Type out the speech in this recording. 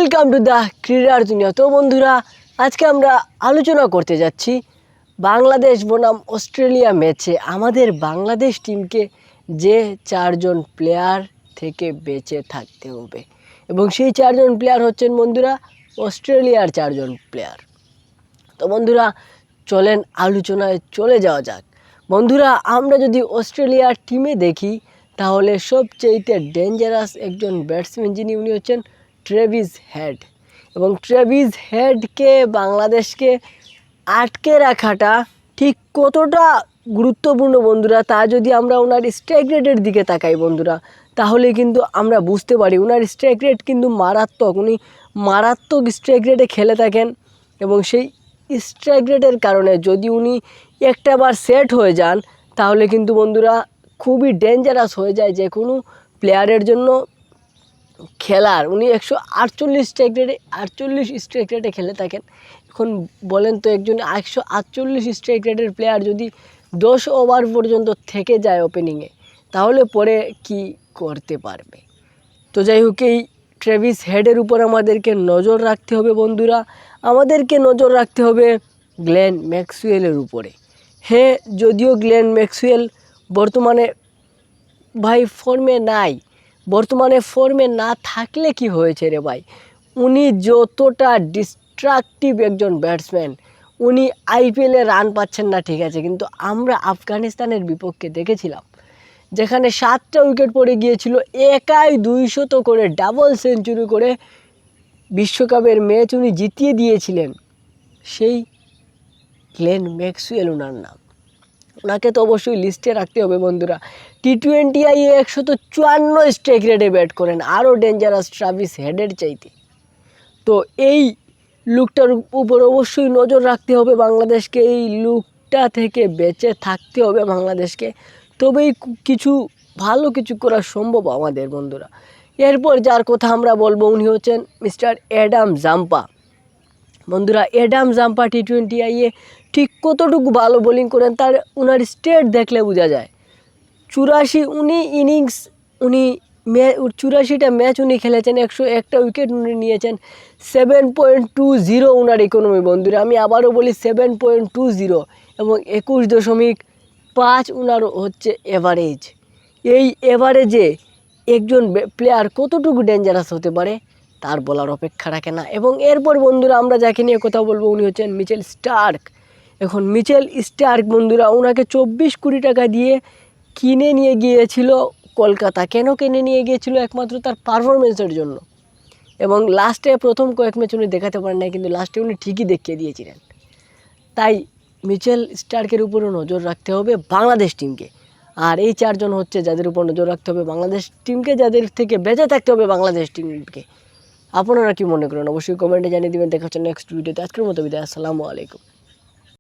Welcome to the ক্রীড়ার দুনিয়া। তো বন্ধুরা, আজকে আমরা আলোচনা করতে যাচ্ছি বাংলাদেশ বনাম অস্ট্রেলিয়া ম্যাচে আমাদের বাংলাদেশ টিমকে যে চারজন প্লেয়ার থেকে বেঁচে থাকতে হবে, এবং সেই চারজন প্লেয়ার হচ্ছেন বন্ধুরা অস্ট্রেলিয়ার চারজন প্লেয়ার। তো বন্ধুরা, চলেন আলোচনায় চলে যাওয়া যাক। বন্ধুরা, আমরা যদি অস্ট্রেলিয়ার টিমে দেখি তাহলে সবচেয়ে ডেঞ্জারাস একজন ব্যাটসম্যান যিনি, উনি হচ্ছেন ট্রেভিস হেড। এবং ট্রেভিস হেডকে বাংলাদেশকে আটকে রাখাটা ঠিক কতটা গুরুত্বপূর্ণ বন্ধুরা, তা যদি আমরা ওনার স্ট্রাইক রেটের দিকে তাকাই বন্ধুরা, তাহলে কিন্তু আমরা বুঝতে পারি ওনার স্ট্রাইক রেট কিন্তু মারাত্মক। উনি মারাত্মক স্ট্রাইক রেটে খেলে থাকেন, এবং সেই স্ট্রাইক রেটের কারণে যদি উনি একটা বার সেট হয়ে যান তাহলে কিন্তু বন্ধুরা খুবই ডেঞ্জারাস হয়ে যায় যে কোনো প্লেয়ারের জন্য খেলার। উনি 148 স্ট্রাইক রেটে খেলে থাকেন। এখন বলেন তো, একজন 148 স্ট্রাইক রেটের প্লেয়ার যদি 10 ওভার পর্যন্ত থেকে যায় ওপেনিংয়ে, তাহলে পরে কি করতে পারবে? তো যাই হোক, এই ট্রেভিস হেডের উপর আমাদেরকে নজর রাখতে হবে বন্ধুরা। আমাদেরকে নজর রাখতে হবে গ্লেন ম্যাক্সওয়েলের উপরে। হ্যাঁ, যদিও গ্লেন ম্যাক্সওয়েল বর্তমানে বর্তমানে ফর্মে না থাকলে কি হয়েছে রে ভাই, উনি যতটা ডিস্ট্রাকটিভ একজন ব্যাটসম্যান, উনি আইপিএলে রান পাচ্ছেন না ঠিক আছে, কিন্তু আমরা আফগানিস্তানের বিপক্ষে দেখেছিলাম যেখানে 7টা উইকেট পড়ে গিয়েছিল, একাই 200 করে ডাবল সেঞ্চুরি করে বিশ্বকাপের ম্যাচ উনি জিতিয়ে দিয়েছিলেন। সেই গ্লেন ম্যাক্সওয়েল ওনার নাম। ওনাকে তো অবশ্যই লিস্টে রাখতে হবে বন্ধুরা। টি-20 154 স্ট্রাইক রেটে ব্যাট করেন, আরও ডেঞ্জারাস ট্রেভিস হেডের চাইতে। তো এই লুকটার উপর অবশ্যই নজর রাখতে হবে বাংলাদেশকে। এই লুকটা থেকে বেঁচে থাকতে হবে বাংলাদেশকে, তবেই ভালো কিছু করা সম্ভব আমাদের বন্ধুরা। এরপর যার কথা আমরা বলবো উনি হচ্ছেন মিস্টার অ্যাডাম জাম্পা। বন্ধুরা, অ্যাডাম জাম্পা টি-20 ঠিক কতটুকু ভালো বোলিং করেন তার ওনার স্টেট দেখলে বোঝা যায়। 84টা ম্যাচ উনি খেলেছেন, 101টা উইকেট উনি নিয়েছেন, 7.20 ওনার ইকোনমি বন্ধুরা। আমি আবারও বলি 7.20, এবং 21.5 ওনার হচ্ছে এভারেজ। এই এভারেজে একজন প্লেয়ার কতটুকু ডেঞ্জারাস হতে পারে তার বলার অপেক্ষা রাখে না। এবং এরপর বন্ধুরা আমরা যাকে নিয়ে কথা বলবো উনি হচ্ছেন মিচেল স্টার্ক। এখন মিচেল স্টার্ক বন্ধুরা, ওনাকে 24 কোটি টাকা দিয়ে কিনে নিয়ে গিয়েছিল কলকাতা। কেন কিনে নিয়ে গিয়েছিল? একমাত্র তার পারফরমেন্সের জন্য। এবং লাস্টে প্রথম কয়েক ম্যাচ উনি দেখাতে পারেন নাই, কিন্তু লাস্টে উনি ঠিকই দেখিয়ে দিয়েছিলেন। তাই মিচেল স্টার্কের উপরও নজর রাখতে হবে বাংলাদেশ টিমকে। আর এই চারজন হচ্ছে যাদের উপর নজর রাখতে হবে বাংলাদেশ টিমকে, যাদের থেকে বেঁচে থাকতে হবে বাংলাদেশ টিমকে। আপনারা কি মনে করেন অবশ্যই কমেন্টে জানিয়ে দেবেন। দেখা হচ্ছে নেক্সট ভিডিওতে। আজকের মতো বিদায়, আসসালামু আলাইকুম।